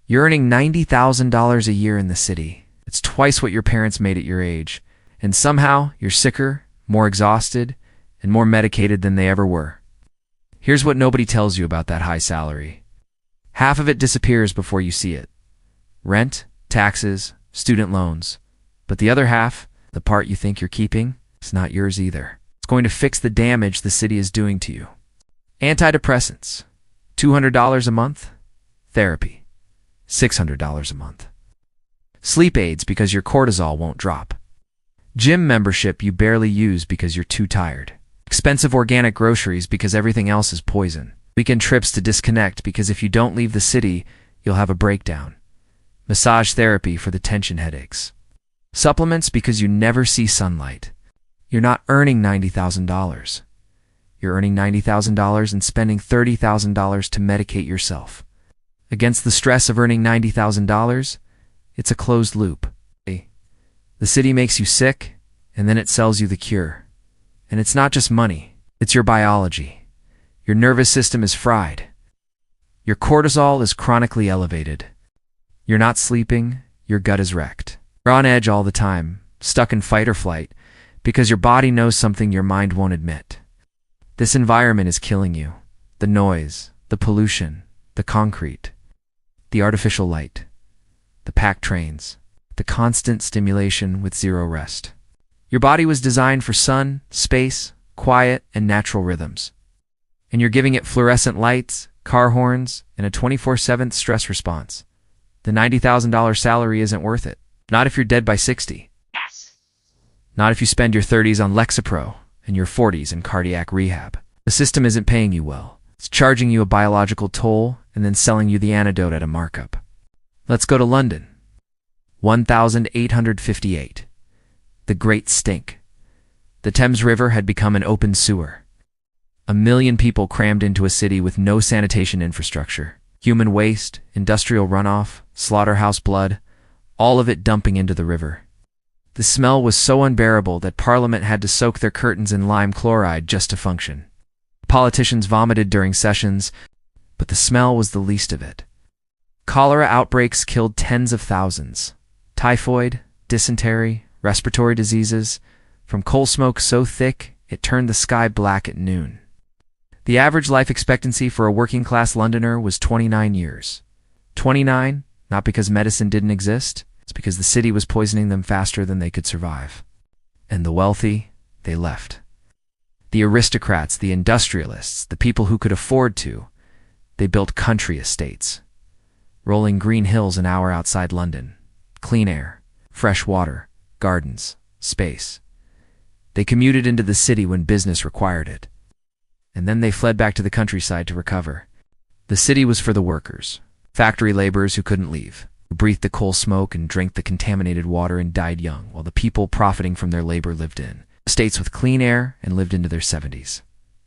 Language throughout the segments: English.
You're earning $90,000 a year in the city. It's twice what your parents made at your age. And somehow, you're sicker, more exhausted, and more medicated than they ever were. Here's what nobody tells you about that high salary. Half of it disappears before you see it. Rent, taxes, student loans. But the other half, the part you think you're keeping, is not yours either. It's going to fix the damage the city is doing to you. Antidepressants, $200 a month. Therapy, $600 a month. Sleep aids because your cortisol won't drop. Gym membership you barely use because you're too tired. Expensive organic groceries because everything else is poison. Weekend trips to disconnect because if you don't leave the city, you'll have a breakdown. Massage therapy for the tension headaches. Supplements because you never see sunlight. You're not earning $90,000. You're earning $90,000 and spending $30,000 to medicate yourself. Against the stress of earning $90,000, it's a closed loop. The city makes you sick, and then it sells you the cure. And it's not just money, it's your biology. Your nervous system is fried. Your cortisol is chronically elevated. You're not sleeping, your gut is wrecked. You're on edge all the time, stuck in fight or flight, because your body knows something your mind won't admit. This environment is killing you. The noise, the pollution, the concrete, the artificial light, the packed trains, the constant stimulation with zero rest. Your body was designed for sun, space, quiet, and natural rhythms. And you're giving it fluorescent lights, car horns, and a 24/7 stress response. The $90,000 salary isn't worth it. Not if you're dead by 60. Yes. Not if you spend your 30s on Lexapro and your 40s in cardiac rehab. The system isn't paying you well. It's charging you a biological toll and then selling you the antidote at a markup. Let's go to London. 1858. The Great Stink. The Thames River had become an open sewer. 1 million people crammed into a city with no sanitation infrastructure. Human waste, industrial runoff, slaughterhouse blood, all of it dumping into the river. The smell was so unbearable that Parliament had to soak their curtains in lime chloride just to function. Politicians vomited during sessions, but the smell was the least of it. Cholera outbreaks killed tens of thousands. Typhoid, dysentery, respiratory diseases, from coal smoke so thick it turned the sky black at noon. The average life expectancy for a working-class Londoner was 29 years. 29, not because medicine didn't exist, it's because the city was poisoning them faster than they could survive. And the wealthy, they left. The aristocrats, the industrialists, the people who could afford to, they built country estates. Rolling green hills an hour outside London. Clean air, fresh water, gardens, space. They commuted into the city when business required it. And then they fled back to the countryside to recover. The city was for the workers, factory laborers who couldn't leave, who breathed the coal smoke and drank the contaminated water and died young, while the people profiting from their labor lived in estates with clean air and lived into their 70s.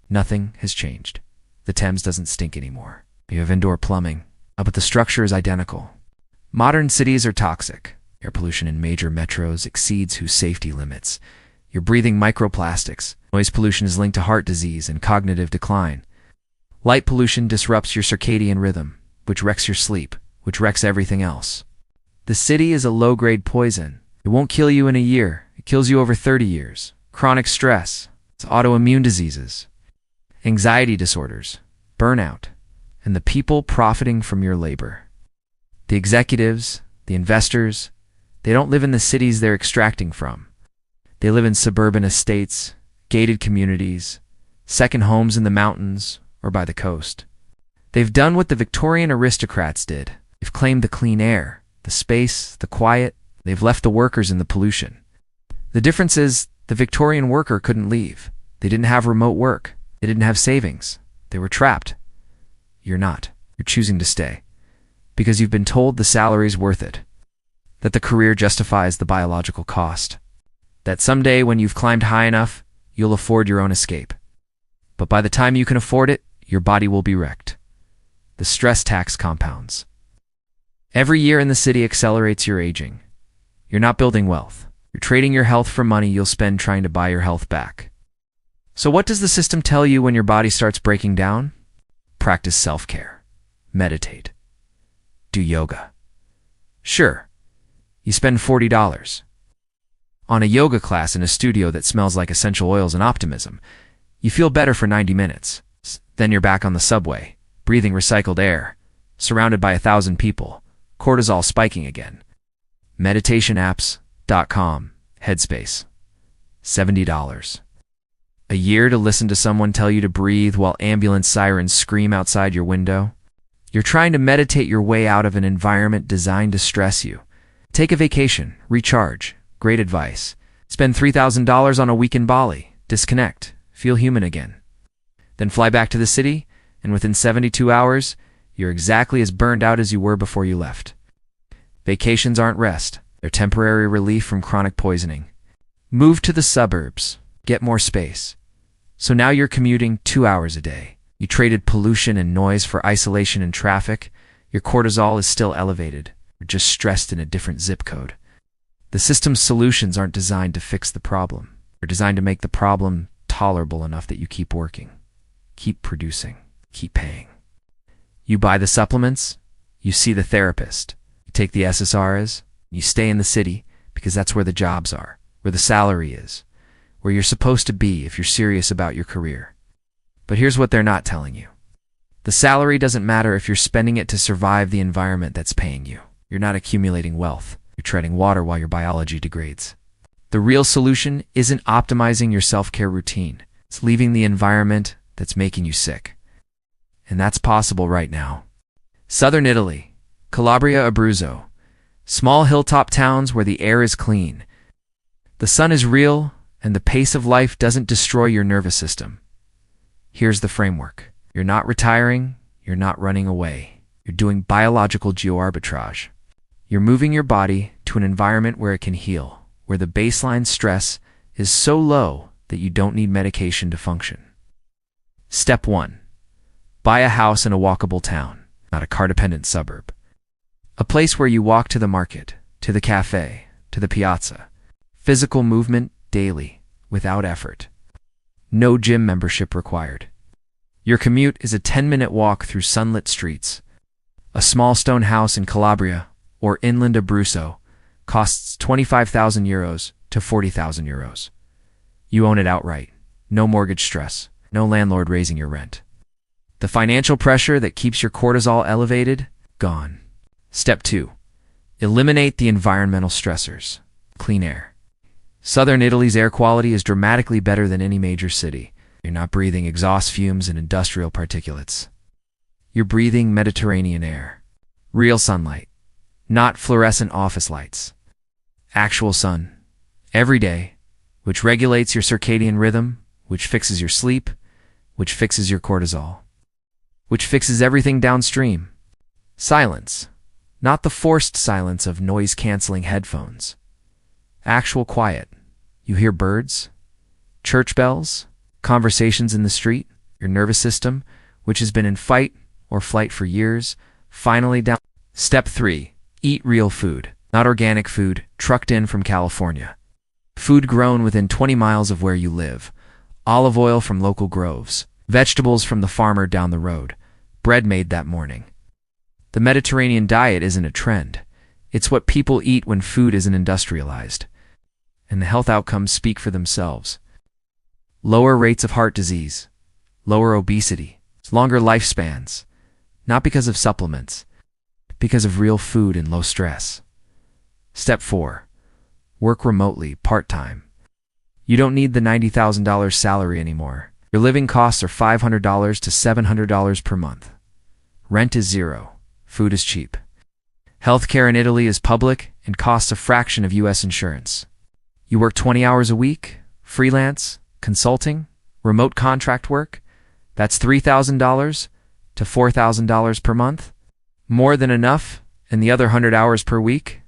Nothing has changed. The Thames doesn't stink anymore. You have indoor plumbing, but the structure is identical. Modern cities are toxic. Air pollution in major metros exceeds whose safety limits. You're breathing microplastics. Noise pollution is linked to heart disease and cognitive decline. Light pollution disrupts your circadian rhythm, which wrecks your sleep, which wrecks everything else. The city is a low-grade poison. It won't kill you in a year. It kills you over 30 years. Chronic stress. It's autoimmune diseases, anxiety disorders, burnout, and the people profiting from your labor. The executives, the investors, they don't live in the cities they're extracting from. They live in suburban estates, gated communities, second homes in the mountains or by the coast. They've done what the Victorian aristocrats did. They've claimed the clean air, the space, the quiet. They've left the workers in the pollution. The difference is the Victorian worker couldn't leave. They didn't have remote work. They didn't have savings. They were trapped. You're not. You're choosing to stay. Because you've been told the salary's worth it. That the career justifies the biological cost. That someday when you've climbed high enough, you'll afford your own escape. But by the time you can afford it, your body will be wrecked. The stress tax compounds. Every year in the city accelerates your aging. You're not building wealth. You're trading your health for money you'll spend trying to buy your health back. So what does the system tell you when your body starts breaking down? Practice self-care. Meditate. Do yoga. Sure, you spend $40 on a yoga class in a studio that smells like essential oils and optimism. You feel better for 90 minutes. Then you're back on the subway, breathing recycled air, surrounded by 1,000 people, cortisol spiking again. Meditationapps.com, Headspace. $70. A year to listen to someone tell you to breathe while ambulance sirens scream outside your window? You're trying to meditate your way out of an environment designed to stress you. Take a vacation, recharge. Great advice. Spend $3,000 on a week in Bali, disconnect, feel human again. Then fly back to the city, and within 72 hours, you're exactly as burned out as you were before you left. Vacations aren't rest. They're temporary relief from chronic poisoning. Move to the suburbs. Get more space. So now you're commuting 2 hours a day. You traded pollution and noise for isolation and traffic. Your cortisol is still elevated. You're just stressed in a different zip code. The system's solutions aren't designed to fix the problem. They're designed to make the problem tolerable enough that you keep working, keep producing, keep paying. You buy the supplements, you see the therapist, you take the SSRIs, you stay in the city because that's where the jobs are, where the salary is, where you're supposed to be if you're serious about your career. But here's what they're not telling you. The salary doesn't matter if you're spending it to survive the environment that's paying you. You're not accumulating wealth. You're treading water while your biology degrades. The real solution isn't optimizing your self-care routine. It's leaving the environment that's making you sick. And that's possible right now. Southern Italy, Calabria, Abruzzo. Small hilltop towns where the air is clean. The sun is real, and the pace of life doesn't destroy your nervous system. Here's the framework. You're not retiring. You're not running away. You're doing biological geo-arbitrage. You're moving your body to an environment where it can heal, where the baseline stress is so low that you don't need medication to function. Step 1. Buy a house in a walkable town, not a car-dependent suburb. A place where you walk to the market, to the cafe, to the piazza. Physical movement daily, without effort. No gym membership required. Your commute is a 10-minute walk through sunlit streets. A small stone house in Calabria or inland Abruzzo costs €25,000 to €40,000. You own it outright. No mortgage stress. No landlord raising your rent. The financial pressure that keeps your cortisol elevated? Gone. Step 2. Eliminate the environmental stressors. Clean air. Southern Italy's air quality is dramatically better than any major city. You're not breathing exhaust fumes and industrial particulates. You're breathing Mediterranean air. Real sunlight. Not fluorescent office lights. Actual sun. Every day. Which regulates your circadian rhythm, which fixes your sleep, which fixes your cortisol, which fixes everything downstream. Silence. Not the forced silence of noise-canceling headphones. Actual quiet. You hear birds, church bells, conversations in the street. Your nervous system, which has been in fight or flight for years, finally down. Step 3. Eat real food, not organic food trucked in from California. Food grown within 20 miles of where you live. Olive oil from local groves. Vegetables from the farmer down the road. Bread made that morning. The Mediterranean diet isn't a trend. It's what people eat when food isn't industrialized. And the health outcomes speak for themselves. Lower rates of heart disease. Lower obesity. Longer lifespans. Not because of supplements. Because of real food and low stress. Step 4. Work remotely, part-time. You don't need the $90,000 salary anymore. Your living costs are $500 to $700 per month. Rent is zero. Food is cheap. Healthcare in Italy is public and costs a fraction of U.S. insurance. You work 20 hours a week, freelance, consulting, remote contract work. That's $3,000 to $4,000 per month. More than enough, and the other 100 hours per week?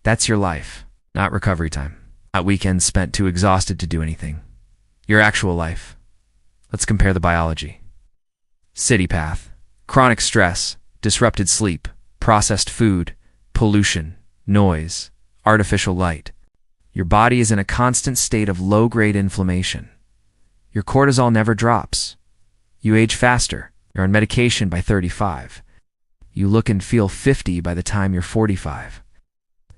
That's your life. Not recovery time. Not weekends spent too exhausted to do anything. Your actual life. Let's compare the biology. City path. Chronic stress, disrupted sleep, processed food, pollution, noise, artificial light. Your body is in a constant state of low-grade inflammation. Your cortisol never drops. You age faster. You're on medication by 35. You look and feel 50 by the time you're 45.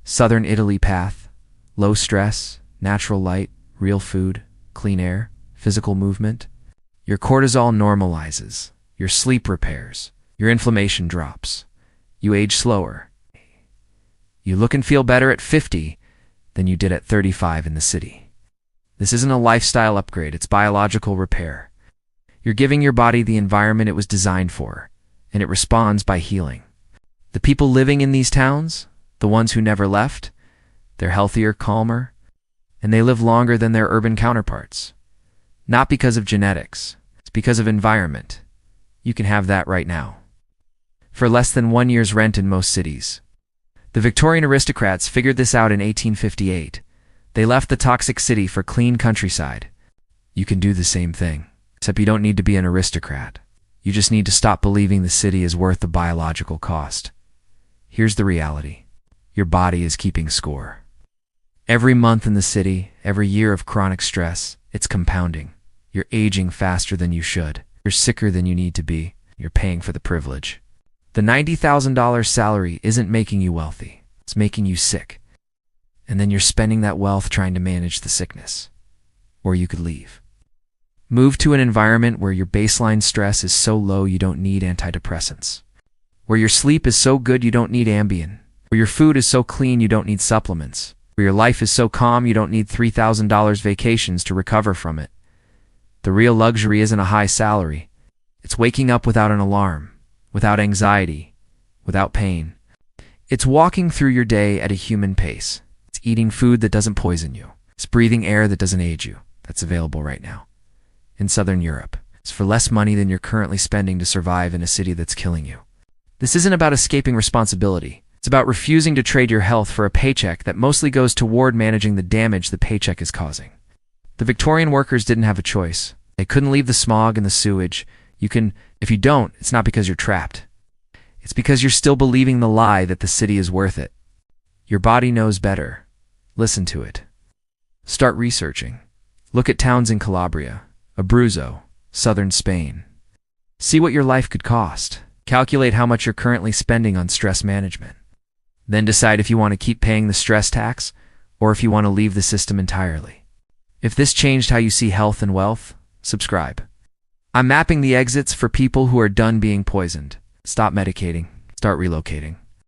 Southern Italy path, low stress, natural light, real food, clean air, physical movement. Your cortisol normalizes, your sleep repairs, your inflammation drops. You age slower. You look and feel better at 50 than you did at 35 in the city. This isn't a lifestyle upgrade, it's biological repair. You're giving your body the environment it was designed for, and it responds by healing. The people living in these towns, the ones who never left, they're healthier, calmer, and they live longer than their urban counterparts. Not because of genetics, it's because of environment. You can have that right now. For less than 1 year's rent in most cities. The Victorian aristocrats figured this out in 1858. They left the toxic city for clean countryside. You can do the same thing, except you don't need to be an aristocrat. You just need to stop believing the city is worth the biological cost. Here's the reality. Your body is keeping score. Every month in the city, every year of chronic stress, it's compounding. You're aging faster than you should. You're sicker than you need to be. You're paying for the privilege. The $90,000 salary isn't making you wealthy. It's making you sick. And then you're spending that wealth trying to manage the sickness. Or you could leave. Move to an environment where your baseline stress is so low you don't need antidepressants. Where your sleep is so good you don't need Ambien. Where your food is so clean you don't need supplements. Where your life is so calm you don't need $3,000 vacations to recover from it. The real luxury isn't a high salary. It's waking up without an alarm, without anxiety, without pain. It's walking through your day at a human pace. It's eating food that doesn't poison you. It's breathing air that doesn't age you. That's available right now. In Southern Europe, it's for less money than you're currently spending to survive in a city that's killing you. This isn't about escaping responsibility. It's about refusing to trade your health for a paycheck that mostly goes toward managing the damage the paycheck is causing. The Victorian workers didn't have a choice. They couldn't leave the smog and the sewage. If you don't, it's not because you're trapped. It's because you're still believing the lie that the city is worth it. Your body knows better. Listen to it. Start researching. Look at towns in Calabria, Abruzzo, southern Spain. See what your life could cost. Calculate how much you're currently spending on stress management. Then decide if you want to keep paying the stress tax or if you want to leave the system entirely. If this changed how you see health and wealth, subscribe. I'm mapping the exits for people who are done being poisoned. Stop medicating. Start relocating.